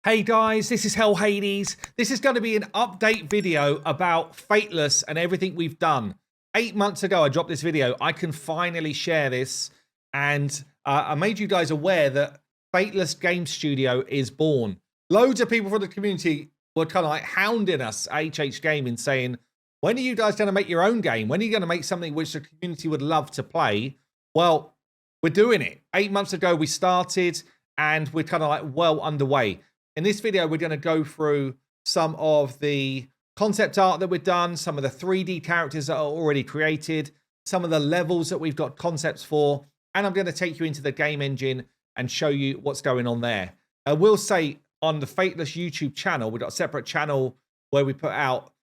Hey guys, this is Hell Hades. This is going to be an update video about Fateless and everything we've done. 8 months ago, I dropped this video. I can finally share this, and I made you guys aware that Fateless Game Studio is born. Loads of people from the community were kind of like hounding us at HH Gaming, saying, when are you guys going to make your own game? When are you going to make something which the community would love to play? Well, we're doing it. 8 months ago, we started, and we're kind of like well underway. In this video, we're going to go through some of the concept art that we've done, some of the 3D characters that are already created, some of the levels that we've got concepts for, and I'm going to take you into the game engine and show you what's going on there. I will say on the Fateless YouTube channel, we've got a separate channel where we put out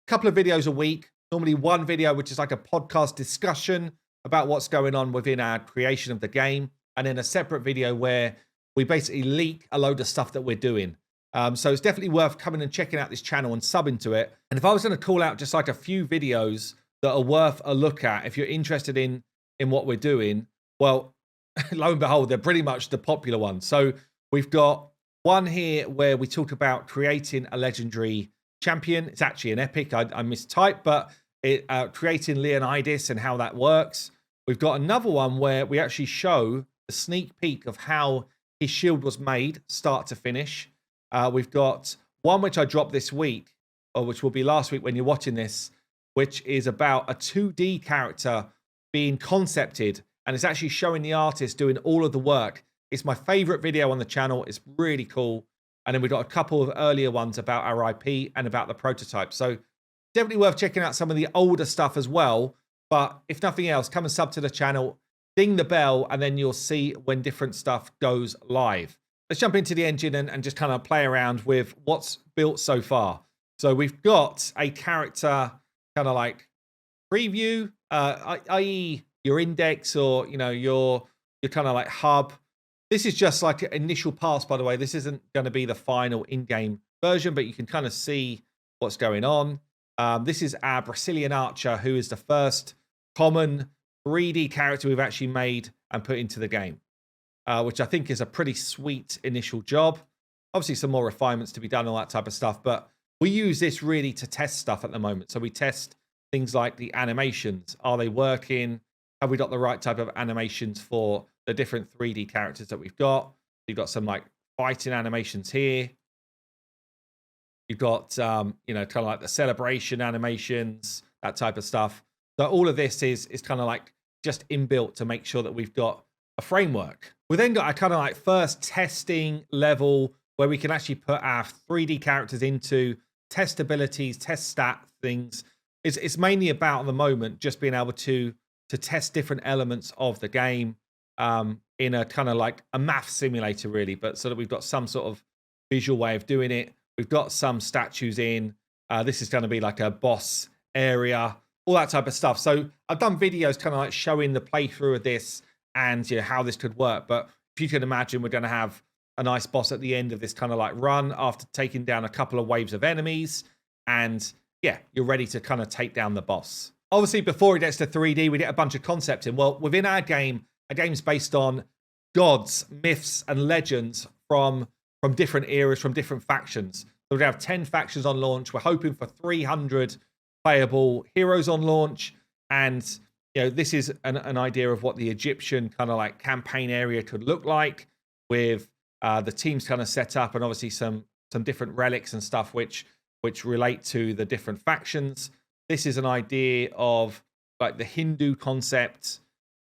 a couple of videos a week, normally one video, which is like a podcast discussion about what's going on within our creation of the game, and then a separate video where we basically leak a load of stuff that we're doing. So it's definitely worth coming and checking out this channel and subbing to it. And if I was going to call out just like a few videos that are worth a look at, if you're interested in what we're doing, well, lo and behold, they're pretty much the popular ones. So we've got one here where we talk about creating a legendary champion. It's actually an epic. I mistyped, but creating Leonidas and how that works. We've got another one where we actually show a sneak peek of how his shield was made, start to finish. We've got one which I dropped this week, or which will be last week when you're watching this, which is about a 2D character being concepted, and it's actually showing the artist doing all of the work. It's my favorite video on the channel. It's really cool. And then we've got a couple of earlier ones about our IP and about the prototype. So definitely worth checking out some of the older stuff as well. But if nothing else, come and sub to the channel, ding the bell, and then you'll see when different stuff goes live. Let's jump into the engine and just kind of play around with what's built so far. So we've got a character kind of like preview, i.e. your index or, you know, your kind of like hub. This is just like an initial pass, by the way. This isn't going to be the final in-game version, but you can kind of see what's going on. This is our Brazilian archer, who is the first common 3D character we've actually made and put into the game, which I think is a pretty sweet initial job. Obviously, some more refinements to be done, all that type of stuff, but we use this really to test stuff at the moment. So we test things like the animations. Are they working? Have we got the right type of animations for the different 3D characters that we've got? You've got some like fighting animations here. You've got, you know, kind of like the celebration animations, that type of stuff. So all of this is kind of like just inbuilt to make sure that we've got a framework. We then got a kind of like first testing level where we can actually put our 3D characters into, test abilities, test stat things. It's mainly about at the moment just being able to test different elements of the game in a kind of like a math simulator really, but so that we've got some sort of visual way of doing it. We've got some statues in. This is going to be like a boss area, all that type of stuff. So I've done videos kind of like showing the playthrough of this and, you know, how this could work. But if you can imagine, we're going to have a nice boss at the end of this kind of like run after taking down a couple of waves of enemies. And yeah, you're ready to kind of take down the boss. Obviously, before it gets to 3D, we get a bunch of concepts in. Well, within our game's based on gods, myths, and legends from different eras, from different factions. So we have 10 factions on launch. We're hoping for 300 playable heroes on launch. And, you know, this is an idea of what the Egyptian kind of like campaign area could look like, with the teams kind of set up, and obviously some different relics and stuff which relate to the different factions. This is an idea of like the Hindu concept,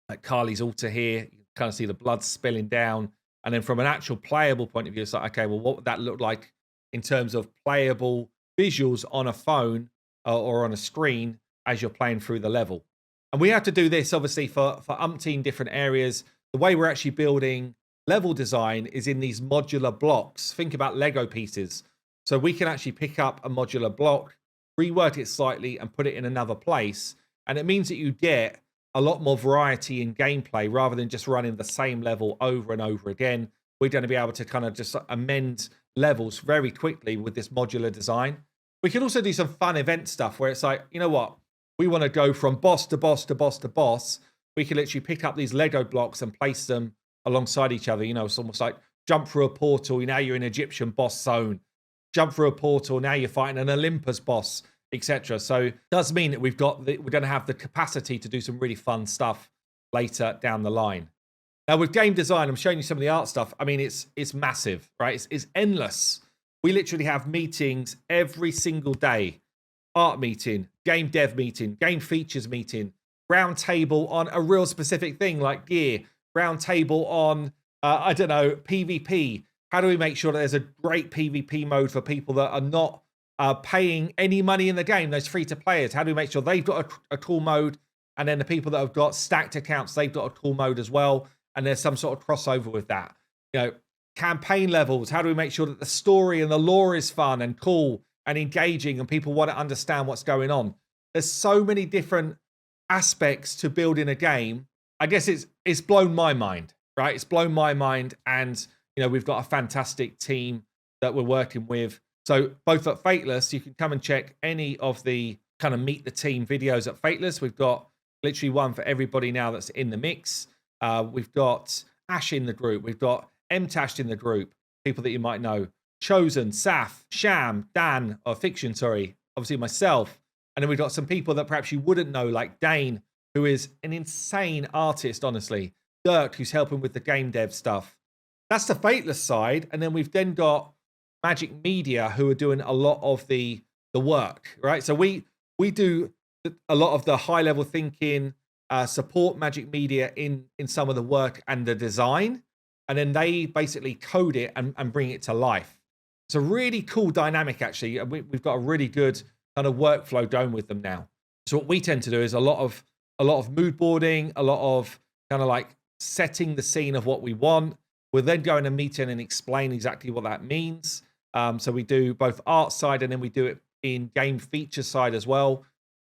like Kali's altar here. You can kind of see the blood spilling down. And then from an actual playable point of view, it's like, okay, well, what would that look like in terms of playable visuals on a phone or on a screen as you're playing through the level? And we have to do this, obviously, for umpteen different areas. The way we're actually building level design is in these modular blocks. Think about Lego pieces. So we can actually pick up a modular block, rework it slightly, and put it in another place. And it means that you get a lot more variety in gameplay rather than just running the same level over and over again. We're going to be able to kind of just amend levels very quickly with this modular design. We can also do some fun event stuff where it's like, you know what? We want to go from boss to boss to boss to boss. We can literally pick up these Lego blocks and place them alongside each other. You know, it's almost like Jump through a portal, now you're in Egyptian boss zone. Jump through a portal, now you're fighting an Olympus boss, etc. So it does mean that we're going to have the capacity to do some really fun stuff later down the line. Now with game design, I'm showing you some of the art stuff. I mean, it's massive, right? It's endless. We literally have meetings every single day. Art meeting, game dev meeting, game features meeting, round table on a real specific thing like gear, round table on, I don't know, PvP. How do we make sure that there's a great PvP mode for people that are not paying any money in the game, those free-to-players? How do we make sure they've got a cool mode? And then the people that have got stacked accounts, they've got a cool mode as well. And there's some sort of crossover with that. You know, campaign levels. How do we make sure that the story and the lore is fun and cool and engaging and people want to understand what's going on? There's so many different aspects to building a game. I guess it's blown my mind, right? It's blown my mind. And, you know, we've got a fantastic team that we're working with. So both at Fateless, you can come and check any of the kind of meet the team videos at Fateless. We've got literally one for everybody now that's in the mix. We've got Ash in the group. We've got MTash in the group. People that you might know. Chosen, Saf, Sham, Dan, or Fiction, sorry. Obviously myself. And then we've got some people that perhaps you wouldn't know, like Dane, who is an insane artist, honestly. Dirk, who's helping with the game dev stuff. That's the Fateless side. And then we've then got Magic Media, who are doing a lot of the work, right? So we do a lot of the high-level thinking, support Magic Media in some of the work and the design, and then they basically code it and bring it to life. It's a really cool dynamic, actually. We've got a really good kind of workflow going with them now. So what we tend to do is a lot of mood boarding, a lot of kind of like setting the scene of what we want. We'll then go in a meeting and explain exactly what that means. So we do both art side and then we do it in game feature side as well.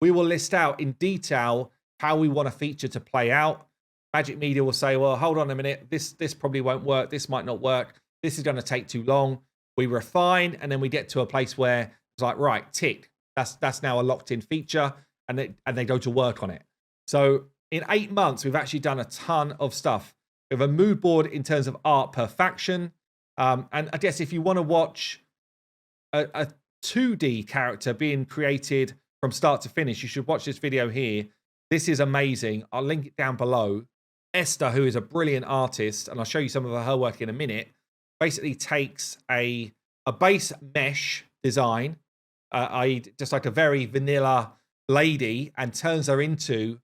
We will list out in detail how we want a feature to play out. Magic Media will say, well, hold on a minute. This probably won't work. This might not work. This is going to take too long. We refine, and then we get to a place where it's like, right, tick. That's now a locked-in feature, and they go to work on it. So in 8 months, we've actually done a ton of stuff. We have a mood board in terms of art per faction. And I guess if you want to watch a 2D character being created from start to finish, you should watch this video here. This is amazing. I'll link it down below. Esther, who is a brilliant artist, and I'll show you some of her work in a minute, basically takes a base mesh design, i.e. just like a very vanilla lady, and turns her into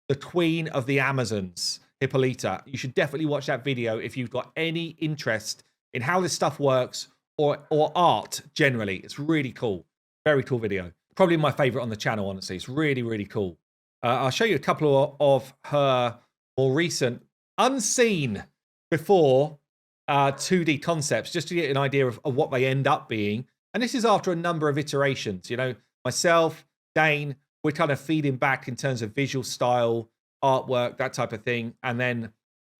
the queen of the Amazons, Hippolyta. You should definitely watch that video if you've got any interest in how this stuff works or art generally. It's really cool. Very cool video. Probably my favorite on the channel, honestly. It's really, really cool. I'll show you a couple of her more recent, unseen before 2D concepts, just to get an idea of what they end up being. And this is after a number of iterations. You know, myself, Dane, we're kind of feeding back in terms of visual style, artwork, that type of thing. And then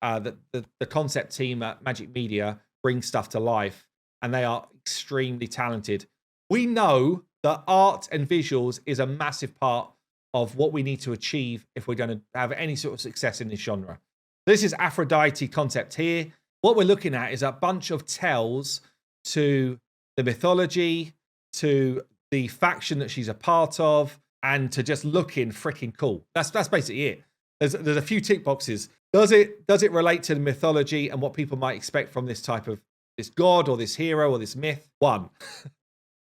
the concept team at Magic Media brings stuff to life. And they are extremely talented. We know that art and visuals is a massive part of what we need to achieve if we're going to have any sort of success in this genre. This is Aphrodite concept here. What we're looking at is a bunch of tells to the mythology, to the faction that she's a part of, and to just looking freaking cool. That's basically it. There's a few tick boxes. Does it relate to the mythology and what people might expect from this type of this god or this hero or this myth? 1.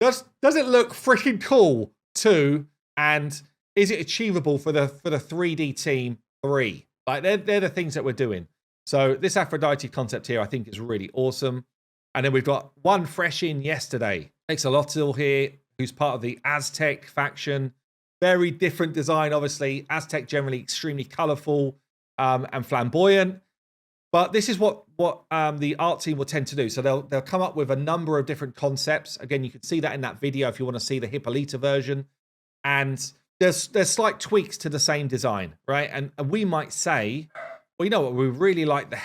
Does it look freaking cool? 2, and is it achievable for the 3D team? 3. Like they're the things that we're doing. So this Aphrodite concept here, I think, is really awesome. And then we've got one fresh in yesterday. Axolotl here, who's part of the Aztec faction. Very different design, obviously. Aztec generally extremely colorful and flamboyant. But this is what the art team will tend to do. So they'll come up with a number of different concepts. Again, you can see that in that video if you want to see the Hippolyta version. And there's slight tweaks to the same design, right? And we might say, well, you know what? We really like the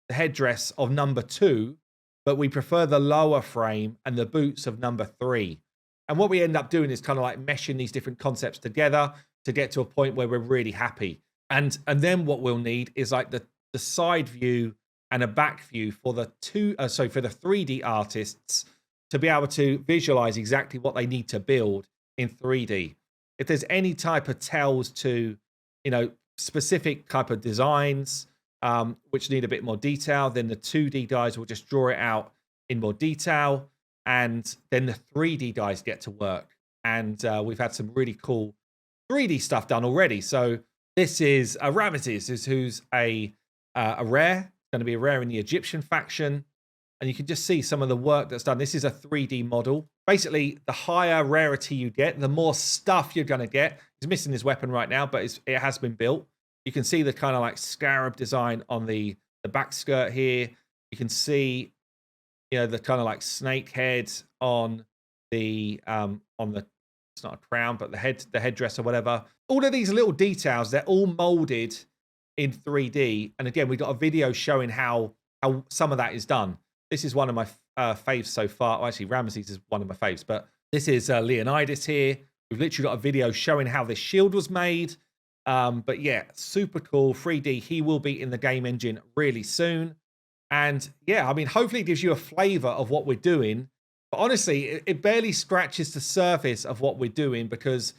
headdress of number 2, but we prefer the lower frame and the boots of number 3. And what we end up doing is kind of like meshing these different concepts together to get to a point where we're really happy. And then what we'll need is like the side view and a back view for the for the 3D artists to be able to visualize exactly what they need to build in 3D. If there's any type of tells to, you know, specific type of designs, which need a bit more detail, then the 2D guys will just draw it out in more detail, and then the 3D guys get to work. And we've had some really cool 3D stuff done already. So this is Ramesses, who's a rare. It's going to be a rare in the Egyptian faction. And you can just see some of the work that's done. This is a 3D model. Basically, the higher rarity you get, the more stuff you're going to get. He's missing his weapon right now, but it has been built. You can see the kind of like scarab design on the back skirt here. You can see, you know, the kind of like snake head on the it's not a crown, but the headdress or whatever. All of these little details, they're all molded in 3D. And again, we've got a video showing how some of that is done. This is one of my faves so far. Well, actually, Ramesses is one of my faves, but this is Leonidas here. We've literally got a video showing how this shield was made. But yeah, super cool, 3D. He will be in the game engine really soon. And yeah, I mean, hopefully it gives you a flavor of what we're doing. But honestly, it barely scratches the surface of what we're doing because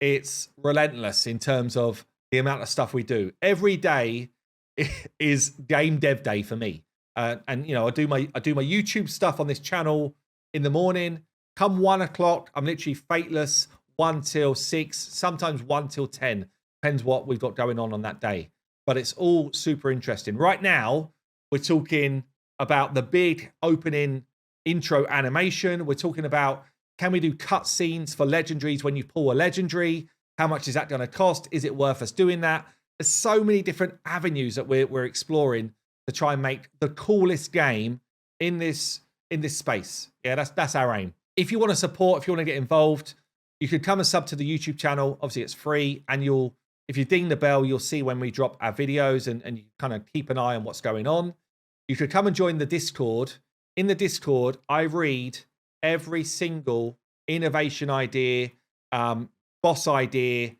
it's relentless in terms of the amount of stuff we do. Every day is game dev day for me. And you know, I do my YouTube stuff on this channel in the morning. Come 1 o'clock, I'm literally Fateless 1 till 6, sometimes 1 till 10. Depends what we've got going on that day. But it's all super interesting. Right now, we're talking about the big opening intro animation. We're talking about, can we do cutscenes for legendaries when you pull a legendary? How much is that going to cost? Is it worth us doing that? There's so many different avenues that we're exploring to try and make the coolest game in this space. Yeah, that's our aim. If you want to support, if you want to get involved, you can come and sub to the YouTube channel. Obviously, it's free, and if you ding the bell, you'll see when we drop our videos, and you kind of keep an eye on what's going on. You could come and join the Discord. In the Discord, I read every single innovation idea, boss idea,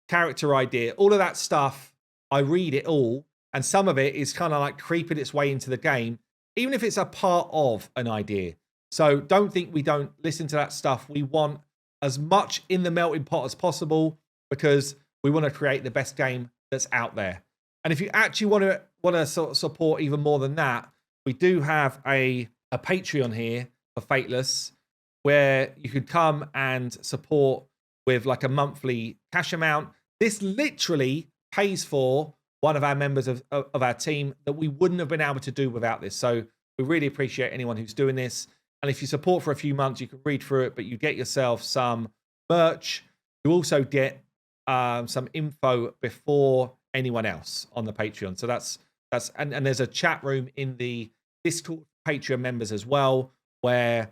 character idea, all of that stuff. I read it all, and some of it is kind of like creeping its way into the game, even if it's a part of an idea. So don't think we don't listen to that stuff. We want as much in the melting pot as possible because we want to create the best game that's out there. And if you actually want to sort of support even more than that, we do have a Patreon here for Fateless, where you could come and support with like a monthly cash amount. This literally pays for one of our members of our team that we wouldn't have been able to do without this. So we really appreciate anyone who's doing this. And if you support for a few months, you can read through it, but you get yourself some merch. You also get some info before anyone else on the Patreon. So and there's a chat room in the Discord Patreon members as well, where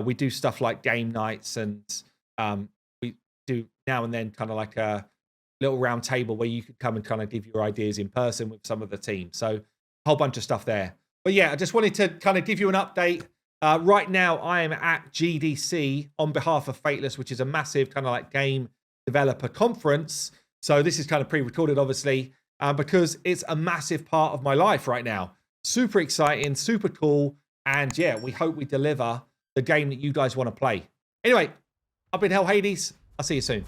we do stuff like game nights, and we do now and then kind of like a little round table where you could come and kind of give your ideas in person with some of the team. So a whole bunch of stuff there. But yeah, I just wanted to kind of give you an update. Right now, I am at GDC on behalf of Fateless, which is a massive kind of like game developer conference. So this is kind of pre-recorded, obviously, because it's a massive part of my life right now. Super exciting, super cool. And yeah, we hope we deliver the game that you guys want to play. Anyway, I've been Hell Hades. I'll see you soon.